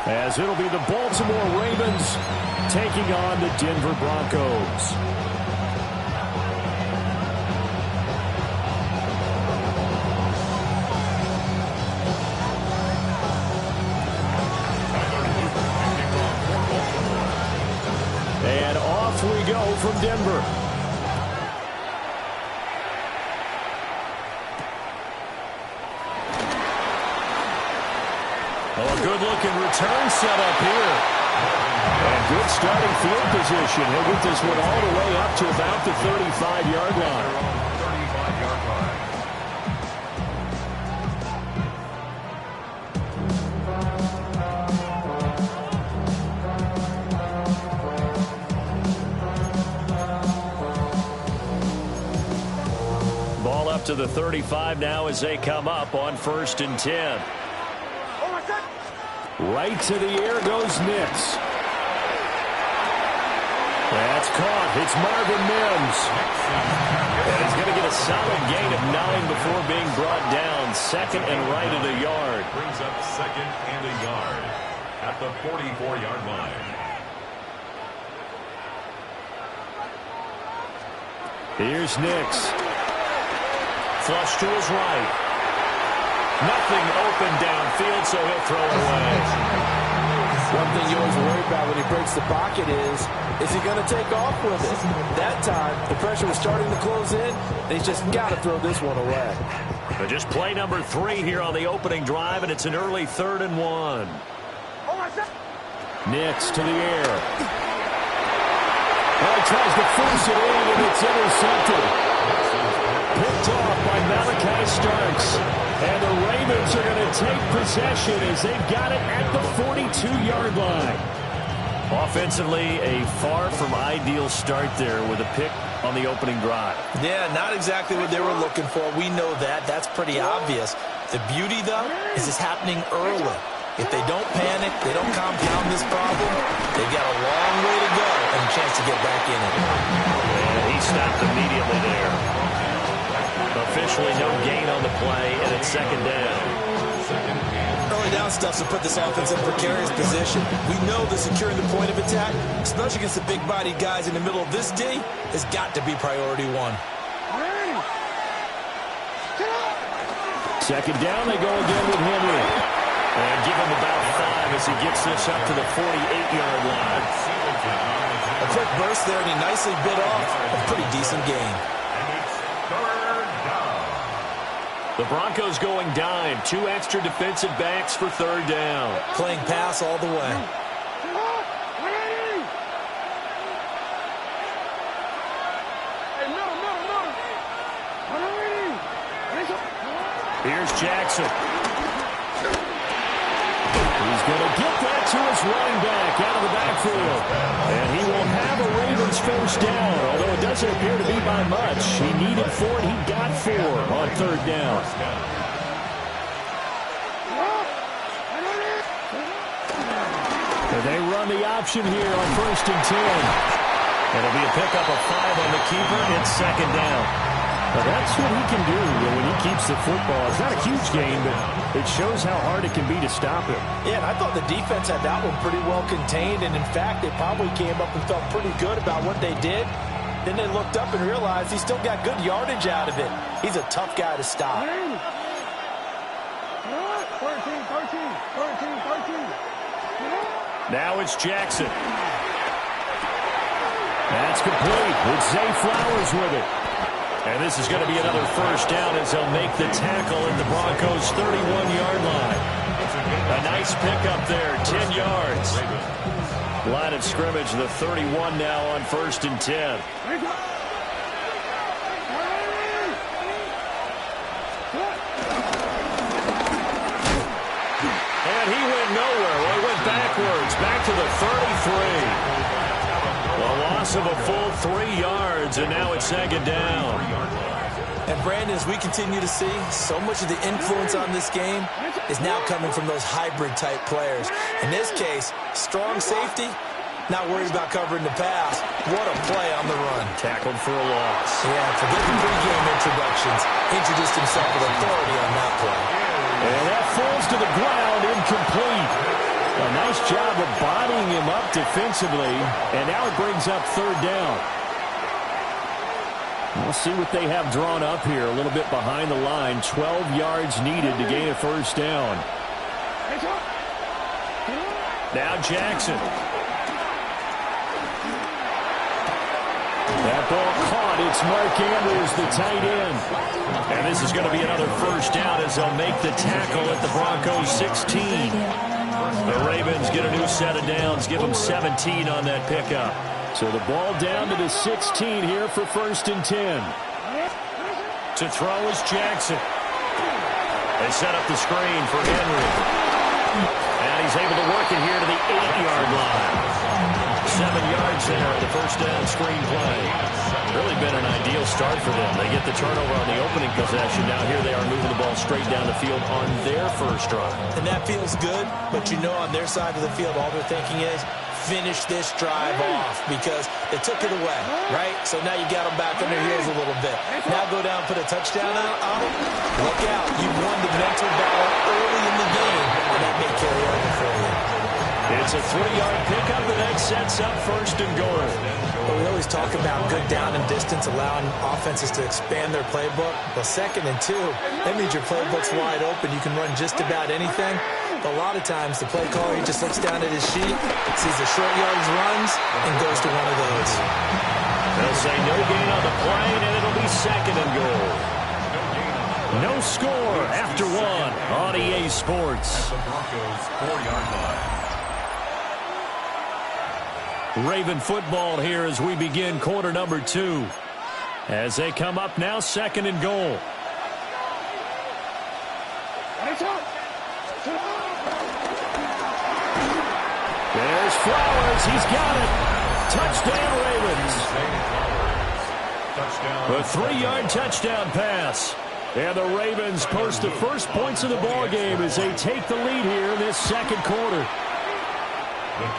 as it'll be the Baltimore Ravens taking on the Denver Broncos. And off we go from Denver. Oh, a good-looking return set up here. And good starting field position. He'll get this one all the way up to about the 35-yard line. Ball up to the 35 now as they come up on 1st and 10. Right to the air goes Nix. That's caught. It's Marvin Mims. And he's going to get a solid gain of 9 before being brought down. 2nd and right at a yard. Brings up 2nd and a yard at the 44-yard line. Here's Nix. Flush to his right. Nothing open downfield, so he'll throw it away. One thing you always worry about when he breaks the pocket is he going to take off with it? That time, the pressure was starting to close in, and he's just got to throw this one away. But just play number 3 here on the opening drive, and it's an early 3rd and 1. Nix to the air. Well, he tries to force it in, and it's intercepted. Picked off by Malachi Starks. And the Ravens are going to take possession as they've got it at the 42-yard line. Offensively, a far from ideal start there with a pick on the opening drive. Yeah, not exactly what they were looking for. We know that. That's pretty obvious. The beauty, though, is it's happening early. If they don't panic, they don't compound this problem, they've got a long way to go and a chance to get back in it. And he stopped immediately there. Officially no gain on the play, and it's 2nd down. Early down stuff to put this offense in a precarious position. We know that securing the point of attack, especially against the big-bodied guys in the middle of this D, has got to be priority 1. 2nd down, they go again with Henry. And give him about 5 as he gets this up to the 48-yard line. A quick burst there, and he nicely bit off a pretty decent gain. The Broncos going dime. 2 extra defensive backs for 3rd down. Playing pass all the way. Here's Jackson. He's going to get that to his running back out of the backfield. And he will have a Ravens 1st down, although it doesn't appear to be by much. He needed 4, and he got 4 on 3rd down. And they run the option here on 1st and 10. It'll be a pickup of 5 on the keeper. It's 2nd down. Well, that's what he can do when he keeps the football. It's not a huge gain, but it shows how hard it can be to stop him. Yeah, and I thought the defense had that one pretty well contained, and in fact, they probably came up and felt pretty good about what they did. Then they looked up and realized he still got good yardage out of it. He's a tough guy to stop. 13, 13. Now it's Jackson. That's complete. It's Zay Flowers with it. And this is going to be another 1st down as they'll make the tackle at the Broncos' 31-yard line. A nice pickup there, 10 yards. Line of scrimmage, the 31 now on 1st and 10. And he went nowhere. Well, he went backwards, back to the 33. A loss of a full 3 yards, and now it's 2nd down. And Brandon, as we continue to see, so much of the influence on this game is now coming from those hybrid-type players. In this case, strong safety, not worried about covering the pass. What a play on the run. Tackled for a loss. Yeah, forget the pregame introductions. Introduced himself with authority on that play. And that falls to the ground, incomplete. A nice job of bodying him up defensively, and now it brings up third down. We'll see what they have drawn up here. A little bit behind the line. 12 yards needed to gain a first down. Now Jackson. That ball caught. It's Mark Andrews, the tight end. And this is going to be another first down as they'll make the tackle at the Broncos 16. The Ravens get a new set of downs. Give them 17 on that pickup. So the ball down to the 16 here for 1st and 10. To throw is Jackson. They set up the screen for Henry. And he's able to work it here to the 8-yard line. 7 yards there at the first down screen play. Really been an ideal start for them. They get the turnover on the opening possession. Now here they are moving the ball straight down the field on their first drive. And that feels good, but you know on their side of the field all they're thinking is finish this drive off because they took it away, right? So now you got them back on their heels a little bit. Now go down and put a touchdown on them. Look out. You won the mental battle early in the game, and that may carry over for you. It's a 3-yard pickup, and that sets up 1st and goal. Well, we always talk about good down and distance, allowing offenses to expand their playbook. Well, 2nd and 2, that means your playbook's wide open. You can run just about anything. But a lot of times, the play caller, he just looks down at his sheet, sees the short yardage runs, and goes to one of those. They'll say no gain on the play, and it'll be 2nd and goal. No score after 1 on EA Sports. At the Broncos 4-yard line. Raven football here as we begin quarter number 2. As they come up now, 2nd and goal. There's Flowers. He's got it. Touchdown, Ravens. A 3-yard touchdown pass. And the Ravens post the first points of the ball game as they take the lead here in this 2nd quarter.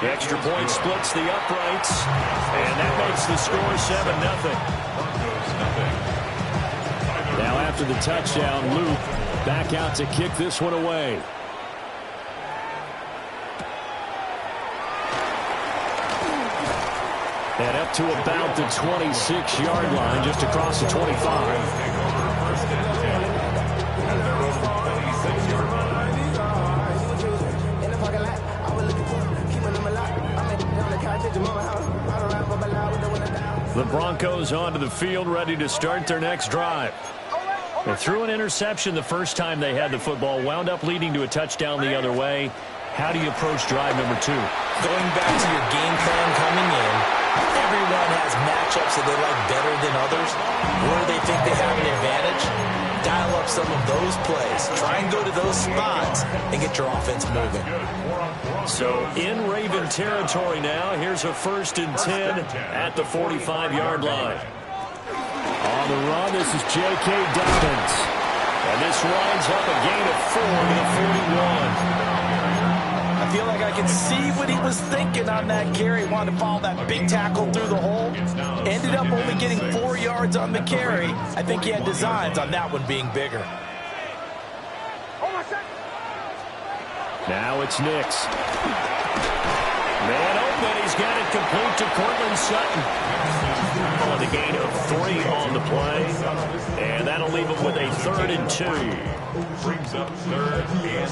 The extra point splits the uprights, and that makes the score 7-0. Now after the touchdown, Luke back out to kick this one away. And up to about the 26-yard line, just across the 25. The Broncos onto the field, ready to start their next drive. They threw an interception the first time they had the football, wound up leading to a touchdown the other way. How do you approach drive number 2? Going back to your game plan coming in, everyone has matchups that they like better than others. Where they think they have an advantage, dial up some of those plays. Try and go to those spots and get your offense moving. So in Raven territory now, here's a 1st and 10 at the 45-yard line. On the run, this is J.K. Dobbins. And this winds up a gain of 4 to the 41. I feel like I can see what he was thinking on that carry. Wanted to follow that big tackle through the hole. Ended up only getting 4 yards on the carry. I think he had designs on that one being bigger. Now it's Nix. Man open. He's got it complete to Cortland Sutton. On the gain of 3 on the play. And that'll leave him with a 3rd and 2. Brings up 3rd and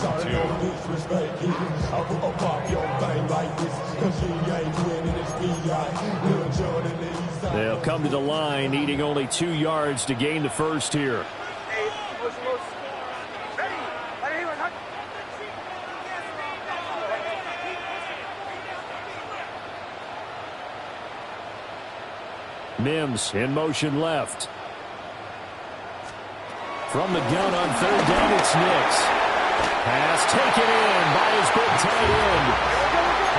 2. They'll come to the line, needing only 2 yards to gain the first here. Mims in motion left. From the gun on 3rd down, it's Nix. Pass taken in by his big tight end.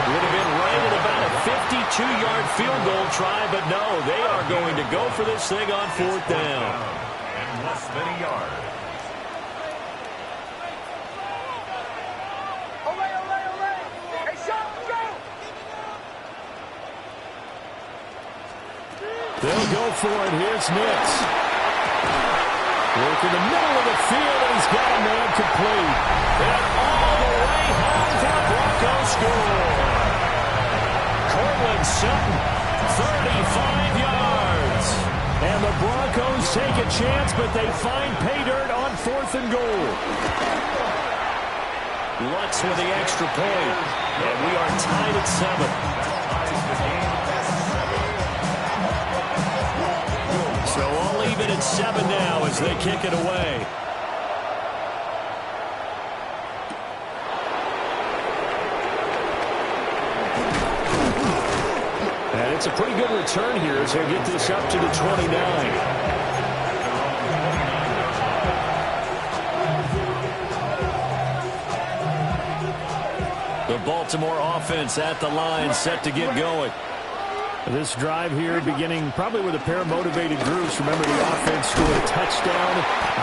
Would have been right at about a 52-yard field goal try, but no, they are going to go for this thing on 4th down. And less than a yard. They'll go for it. Here's Nix. Work in the middle of the field, and he's got a man complete. And all the way home for the Broncos score. take a chance, but they find pay dirt on 4th and goal. Lutz with the extra point, and we are tied at 7. So all even at 7 now as they kick it away. And it's a pretty good return here as they get this up to the 29. The Baltimore offense at the line, set to get going. This drive here beginning probably with a pair of motivated groups. Remember, the offense scored a touchdown.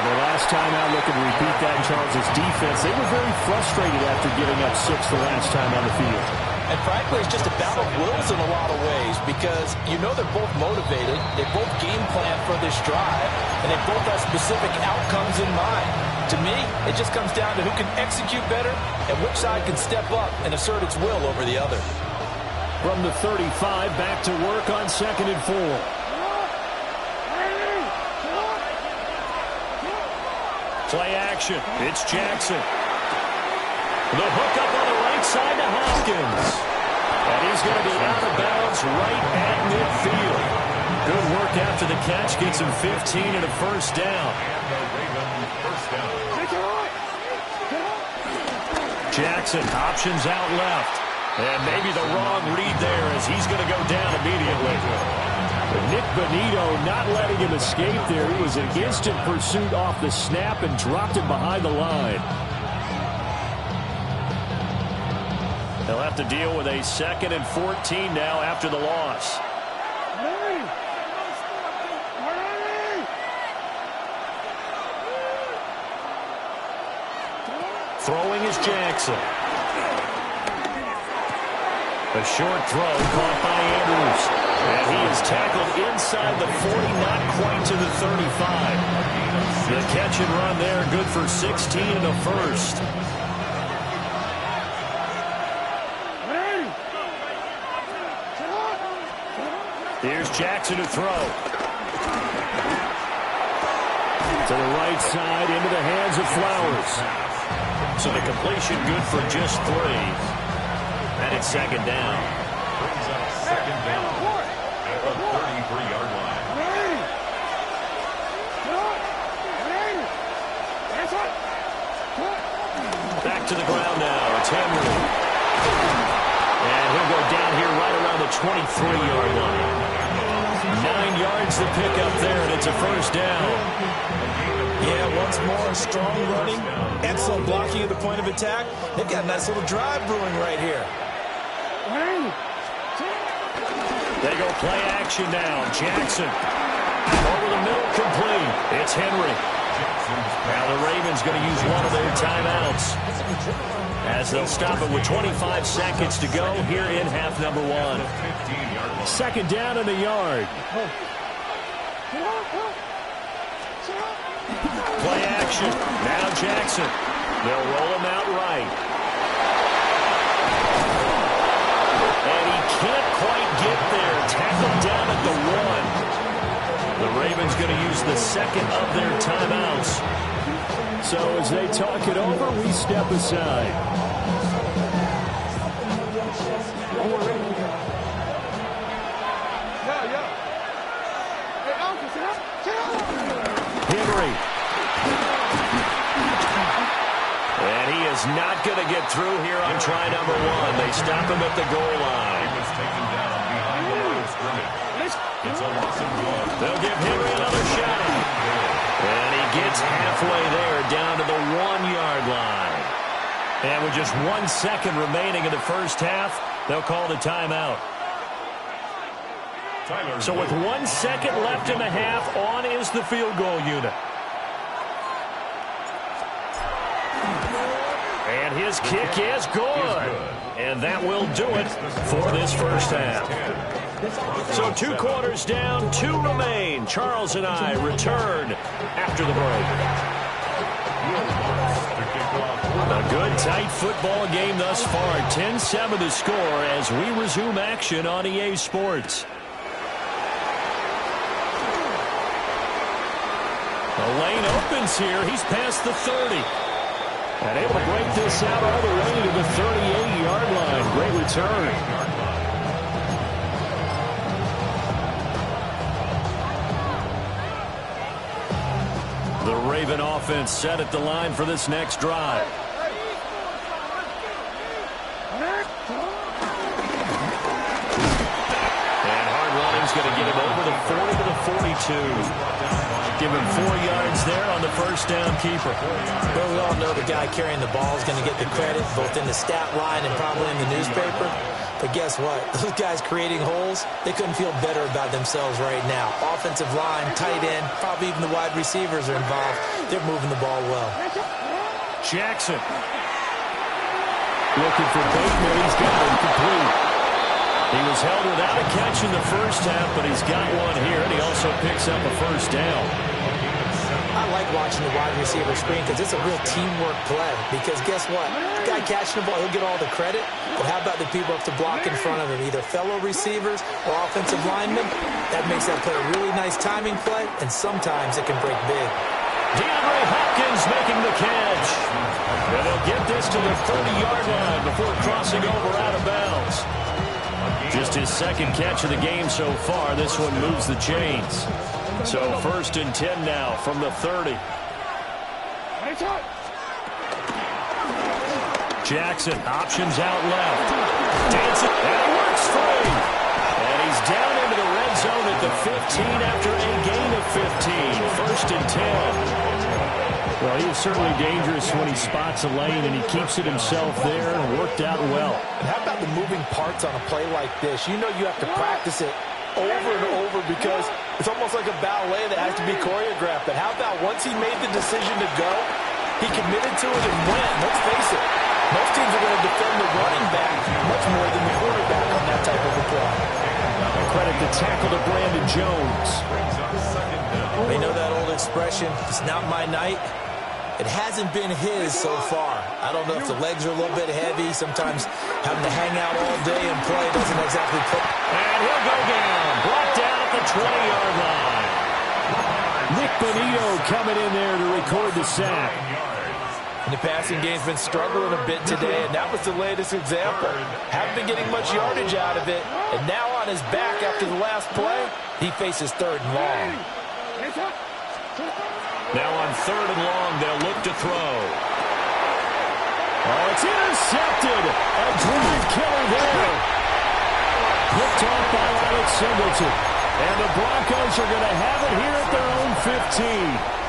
The last time out, looking to repeat that in Charles' defense. They were very frustrated after giving up 6 the last time on the field. And frankly, it's just a battle of wills in a lot of ways because you know they're both motivated. They both game plan for this drive, and they both have specific outcomes in mind. To me, it just comes down to who can execute better and which side can step up and assert its will over the other. From the 35, back to work on 2nd and 4. Play action. It's Jackson. The hookup on the right side to Hopkins. And he's going to be out of bounds right at midfield. Good work after the catch. Gets him 15 and a first down. Jackson options out left. And maybe the wrong read there as he's going to go down immediately. But Nick Bonito not letting him escape there. He was in instant pursuit off the snap and dropped him behind the line. They'll have to deal with a 2nd and 14 now after the loss. Throwing is Jackson. A short throw caught by Andrews. And he is tackled inside the 40, not quite to the 35. The catch and run there, good for 16 and a first. Here's Jackson to throw. To the right side, into the hands of Flowers. So the completion good for just 3. And it's 2nd down. Brings up 2nd down at the 33-yard line. Back to the ground now. It's Henry. And he'll go down here right around the 23-yard line. 9 yards to pick up there, and it's a first down. Yeah, once more, strong running, excellent blocking at the point of attack. They've got a nice little drive brewing right here. They go play action now. Jackson over the middle, complete. It's Henry. Now the Ravens going to use one of their timeouts as they'll stop it with 25 seconds to go here in half number 1. 2nd down and a yard. Play action. Now Jackson. They'll roll him out right. And he can't quite get there. Tackled down at the 1. The Ravens going to use the 2nd of their timeouts. So as they talk it over, we step aside. Henry. And he is not going to get through here on try number 1. They stop him at the goal line. He was taken down behind the line of scrimmage. It's a loss of 1. They'll give Henry another shot. And he gets halfway there down to the 1-yard line. And with just 1 second remaining in the first half, they'll call the timeout. So with 1 second left in the half, on is the field goal unit. And his kick is good. And that will do it for this first half. So 2 quarters down, 2 remain. Charles and I return after the break. A good, tight football game thus far. 10-7 to score as we resume action on EA Sports. The lane opens here. He's past the 30. And able to break this out all the way to the 38-yard line. Great return. The Raven offense set at the line for this next drive. And hard running's going to get him over the 40 to the 42. Give him 4 yards there on the first down keeper. Well, we all know the guy carrying the ball is going to get the credit, both in the stat line and probably in the newspaper. But guess what? Those guys creating holes, they couldn't feel better about themselves right now. Offensive line, tight end, probably even the wide receivers are involved. They're moving the ball well. Jackson. Looking for Bateman. He's got him complete. He was held without a catch in the first half, but he's got one here, and he also picks up a first down. I like watching the wide receiver screen because it's a real teamwork play. Because guess what? The guy catching the ball, he'll get all the credit. But how about the people up to block in front of him, either fellow receivers or offensive linemen? That makes that play a really nice timing play, and sometimes it can break big. DeAndre Hopkins making the catch. And they'll get this to the 30-yard line before crossing over out of bounds. Just his second catch of the game so far. This one moves the chains. So 1st and 10 now from the 30. Jackson options out left. Dancing, and he works free. And he's down into the red zone at the 15 after a gain of 15. 1st and 10. Well, he is certainly dangerous when he spots a lane, and he keeps it himself there and worked out well. And how about the moving parts on a play like this? You know you have to practice it over and over because it's almost like a ballet that has to be choreographed. But how about once he made the decision to go, he committed to it and went. Let's face it, most teams are going to defend the running back much more than the quarterback on that type of a play. Credit the tackle to Brandon Jones. You know that old expression, it's not my night. It hasn't been his so far. I don't know if the legs are a little bit heavy. Sometimes having to hang out all day and play doesn't exactly put. And he'll go down. Brought down at the 20-yard line. Nick Bonito coming in there to record the sack. And the passing game's been struggling a bit today, and that was the latest example. Haven't been getting much yardage out of it, and now on his back after the last play, he faces 3rd and long. Now on 3rd and long, they'll look to throw. Oh, it's intercepted. A drive killer there. Picked off by Alex Singleton. And the Broncos are going to have it here at their own 15.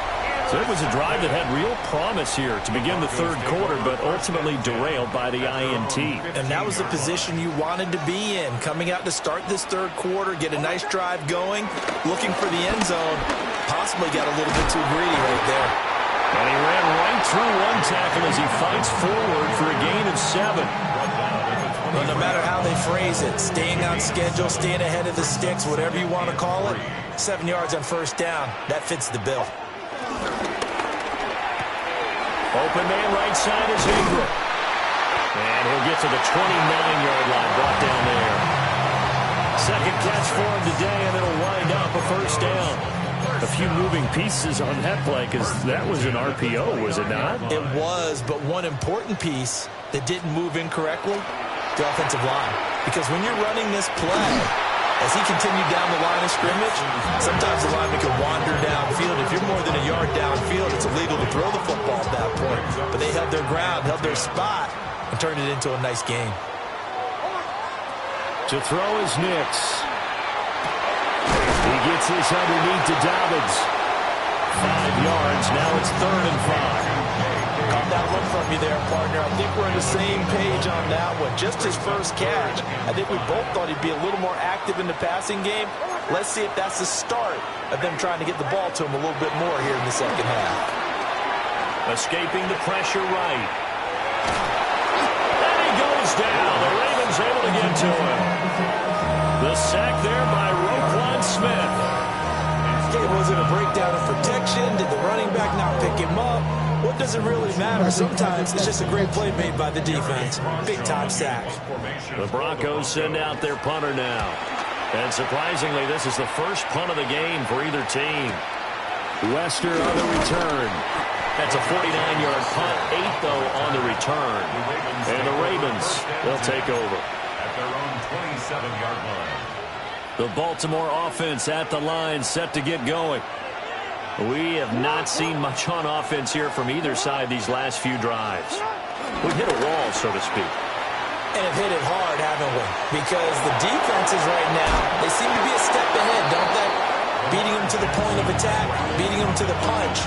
So it was a drive that had real promise here to begin the 3rd quarter, but ultimately derailed by the INT. And that was the position you wanted to be in, coming out to start this 3rd quarter, get a nice drive going, looking for the end zone. Possibly got a little bit too greedy right there. And he ran right through one tackle as he fights forward for a gain of 7. Well, no matter how they phrase it, staying on schedule, staying ahead of the sticks, whatever you want to call it, 7 yards on 1st down, that fits the bill. Open man right side is Ingram. And he'll get to the 29-yard line, brought down there. Second catch for him today, and it'll wind up a 1st down. A few moving pieces on that play because that was an RPO, was it not? It was, but one important piece that didn't move incorrectly, the offensive line. Because when you're running this play, as he continued down the line of scrimmage, sometimes the lineman can wander downfield. If you're more than a yard downfield, it's illegal to throw the football at that point. But they held their ground, held their spot, and turned it into a nice game. To throw is Nix. He gets this underneath to Dobbins. 5 yards. Now it's 3rd and 5. Caught that look from you there, partner. I think we're on the same page on that one. Just his first catch. I think we both thought he'd be a little more active in the passing game. Let's see if that's the start of them trying to get the ball to him a little bit more here in the second half. Escaping the pressure right. And he goes down. The Ravens able to get to him. The sack there by Roquan Smith. Was it a breakdown of protection? Did the running back not pick him up? What does it really matter? Sometimes it's just a great play made by the defense. Big-time sack. The Broncos send out their punter now. And surprisingly, this is the first punt of the game for either team. Wester on the return. That's a 49-yard punt, 8, though, on the return. And the Ravens will take over. At their own 27-yard line. The Baltimore offense at the line, set to get going. We have not seen much on offense here from either side these last few drives. We've hit a wall, so to speak. And have hit it hard, haven't we? Because the defenses right now, they seem to be a step ahead, don't they? Beating them to the point of attack, beating them to the punch.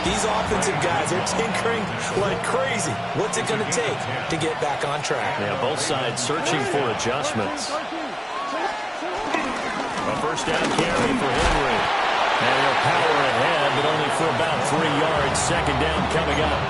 These offensive guys are tinkering like crazy. What's it going to take to get back on track? Yeah, both sides searching for adjustments. A first down carry for Henry. And he'll power ahead, but only for about 3 yards. Second down coming up.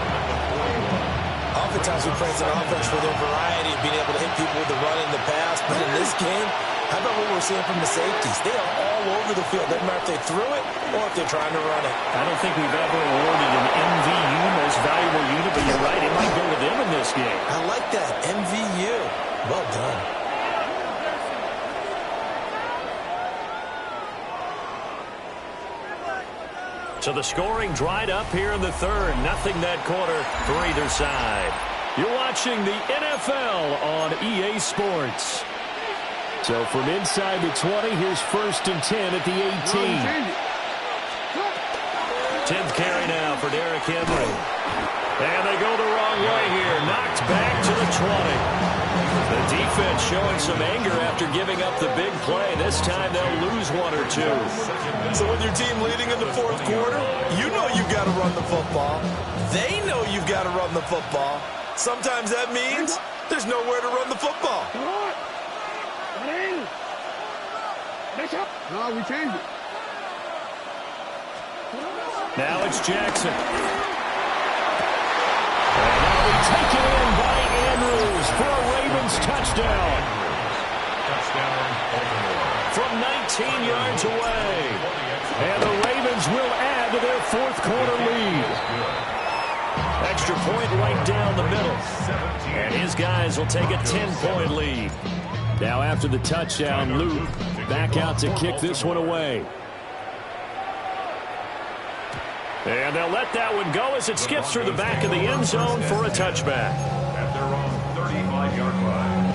Oftentimes we praise an offense for their variety of being able to hit people with the run and the pass. But in this game, how about what we're seeing from the safeties? They are all over the field. Doesn't matter if they threw it or if they're trying to run it. I don't think we've ever awarded an MVU, most valuable unit, but you're right, it might go to them in this game. I like that, MVU. Well done. So the scoring dried up here in the third. Nothing that quarter for either side. You're watching the NFL on EA Sports. So from inside the 20, here's 1st and 10 at the 18. 10th carry now for Derrick Henry. And they go the wrong way here. Knocked back to the 20. The defense showing some anger after giving up the big play. This time they'll lose 1 or 2. So with your team leading in the fourth quarter, you know you've got to run the football. They know you've got to run the football. Sometimes that means there's nowhere to run the football. No, we changed it. Now it's Jackson. And now we take it in by Andrews for a Ravens touchdown. Touchdown, Baltimore. From 19 yards away. And the Ravens will add to their fourth quarter lead. Extra point right down the middle. And his guys will take a 10-point lead. Now after the touchdown, Luke back out to kick this one away. And they'll let that one go as it skips through the back of the end zone for a touchback. At their own 35-yard line.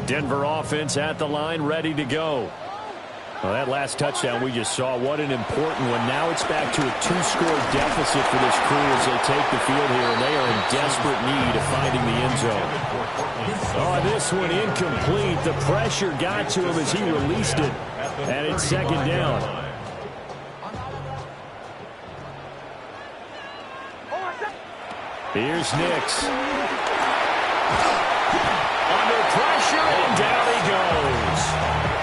Denver offense at the line, ready to go. Well, that last touchdown we just saw, what an important one. Now it's back to a 2-score deficit for this crew as they take the field here, and they are in desperate need of finding the end zone. Oh, this one incomplete. The pressure got to him as he released it, and it's second down. Here's Nix. Under pressure, and down he goes.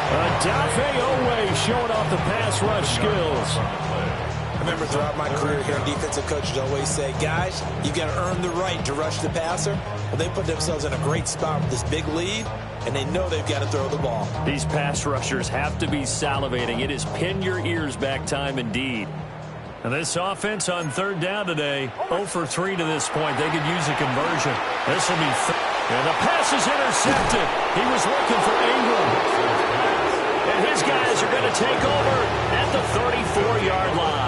Odafe Oweh showing off the pass rush skills. I remember throughout my career hearing defensive coaches always say, guys, you got to earn the right to rush the passer. Well, they put themselves in a great spot with this big lead, and they know they've got to throw the ball. These pass rushers have to be salivating. It is pin your ears back time indeed. And this offense on third down today, 0 for 3 to this point. They could use a conversion. This will be and the pass is intercepted. He was looking for Ingram. And his guys are going to take over at the 34-yard line.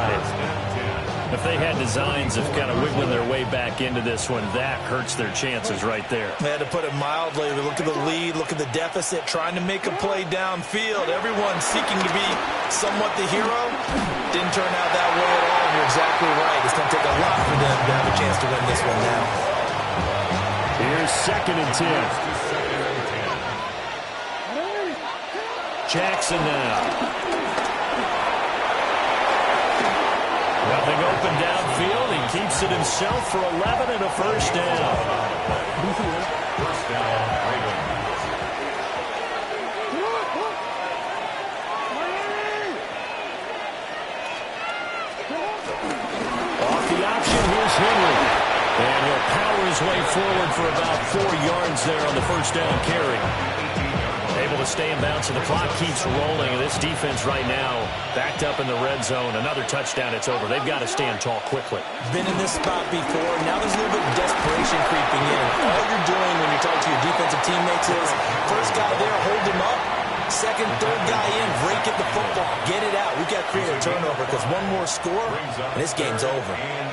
If they had designs of kind of wiggling their way back into this one, that hurts their chances right there. They had to put it mildly. Look at the lead, look at the deficit, trying to make a play downfield. Everyone seeking to be somewhat the hero. Didn't turn out that way at all. You're exactly right. It's going to take a lot for them to have a chance to win this one now. Here's 2nd and 10. Jackson now. Nothing open downfield. He keeps it himself for 11 and a first down. First down, Ravens. Off the option, here's Henry. And he'll power his way forward for about 4 yards there on the first down carry. Able to stay in bounds, and the clock keeps rolling. And this defense right now backed up in the red zone. Another touchdown, it's over. They've got to stand tall quickly. Been in this spot before. Now there's a little bit of desperation creeping in. All you're doing when you're talking to your defensive teammates is first guy there, hold him up. Second, third guy in, break it the football. Get it out. We've got to create a turnover because one more score, and this game's over. And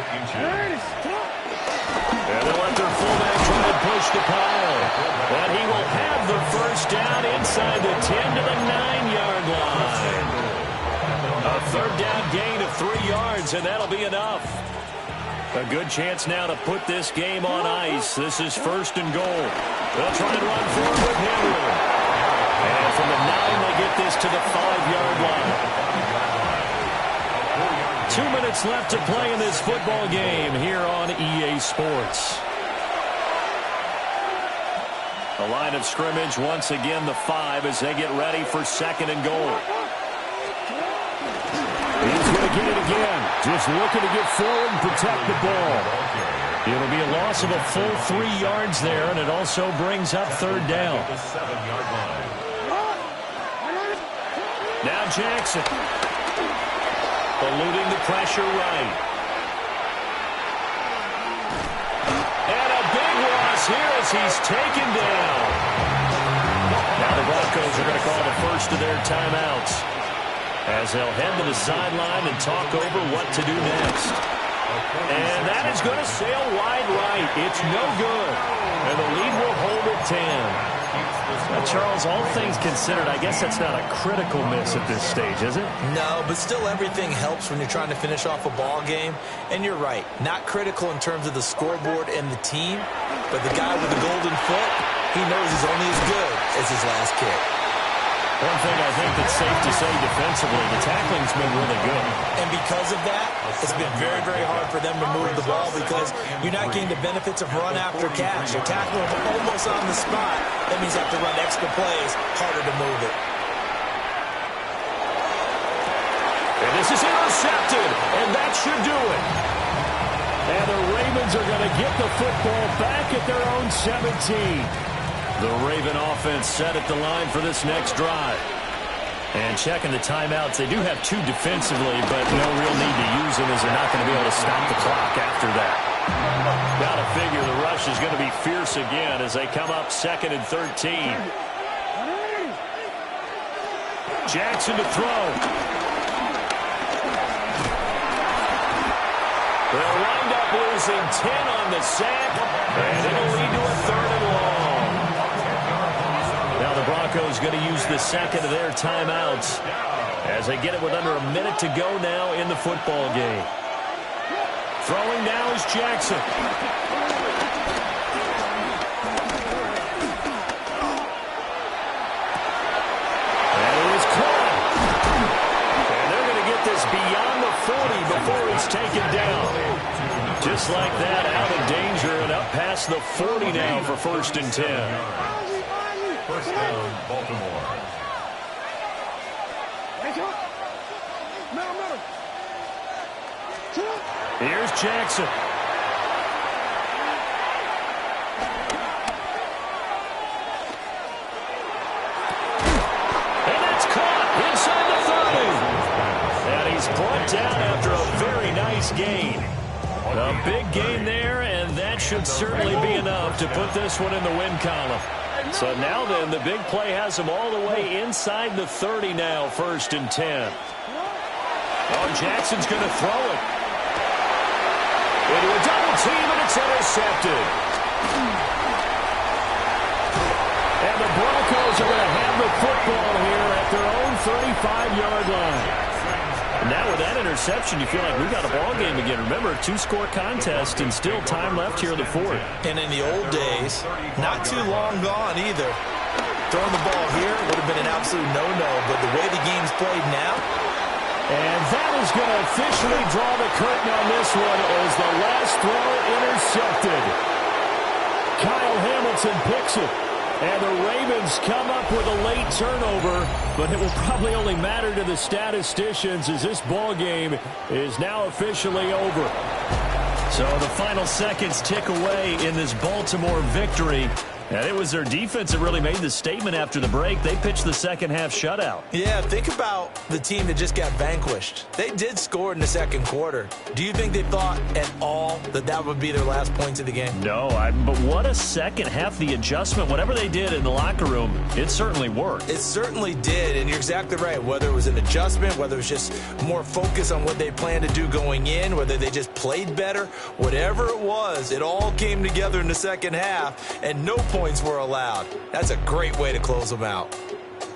they'll let their fullback try to push the pile. And he will have the first down inside the 10 to the 9-yard line. A third down gain of 3 yards, and that'll be enough. A good chance now to put this game on ice. This is first and goal. They'll try and run forward with Henry. And from the 9, they get this to the 5-yard line. 2 minutes left to play in this football game here on EA Sports. The line of scrimmage, once again, the 5 as they get ready for second and goal. He's going to get it again. Just looking to get forward and protect the ball. It'll be a loss of a full 3 yards there, and it also brings up third down. Now Jackson. Eluding the pressure right. And a big loss here as he's taken down. Now the Broncos are going to call the first of their timeouts as they'll head to the sideline and talk over what to do next. And that is going to sail wide right. It's no good. And the lead will hold at 10. Charles, all things considered, I guess that's not a critical miss at this stage, is it? No, but still everything helps when you're trying to finish off a ball game. And you're right, not critical in terms of the scoreboard and the team, but the guy with the golden foot, he knows he's only as good as his last kick. One thing I think that's safe to say defensively, the tackling's been really good. And because of that, it's been very, very hard for them to move the ball because you're not getting the benefits of run after catch. You're tackling them almost on the spot. That means you have to run extra plays, harder to move it. And this is intercepted, and that should do it. And the Ravens are going to get the football back at their own 17. The Raven offense set at the line for this next drive. And checking the timeouts, they do have 2 defensively, but no real need to use them as they're not going to be able to stop the clock after that. Got to figure the rush is going to be fierce again as they come up 2nd and 13. Jackson to throw. They'll wind up losing 10 on the sack, and it'll lead to a 3rd and long. Now the Broncos going to use the second of their timeouts as they get it with under a minute to go now in the football game. Throwing now is Jackson. And it is caught. And they're going to get this beyond the 40 before it's taken down. Just like that, out of danger and up past the 40 now for 1st and 10. First down, Baltimore. Here's Jackson. And that's caught inside the 30. And he's brought down after a very nice gain. A big gain there, and that should certainly be enough to put this one in the win column. So now then, the big play has him all the way inside the 30 now, 1st and 10. Oh, Jackson's going to throw it. Into a double team, and it's intercepted. And the Broncos are going to have the football here at their own 35-yard line. Now with that interception, you feel like we got a ball game again. Remember, a 2-score contest and still time left here in the 4th. And in the old days, not too long gone either. Throwing the ball here would have been an absolute no-no, but the way the game's played now. And that is going to officially draw the curtain on this one as the last throw intercepted. Kyle Hamilton picks it. And the Ravens come up with a late turnover, but it will probably only matter to the statisticians as this ball game is now officially over. So the final seconds tick away in this Baltimore victory. And it was their defense that really made the statement after the break. They pitched the second half shutout. Yeah, think about the team that just got vanquished. They did score in the second quarter. Do you think they thought at all that that would be their last points of the game? No, but what a second half. The adjustment, whatever they did in the locker room, it certainly worked. It certainly did, and you're exactly right. Whether it was an adjustment, whether it was just more focus on what they planned to do going in, whether they just played better, whatever it was, it all came together in the second half, and no points were allowed. That's a great way to close them out.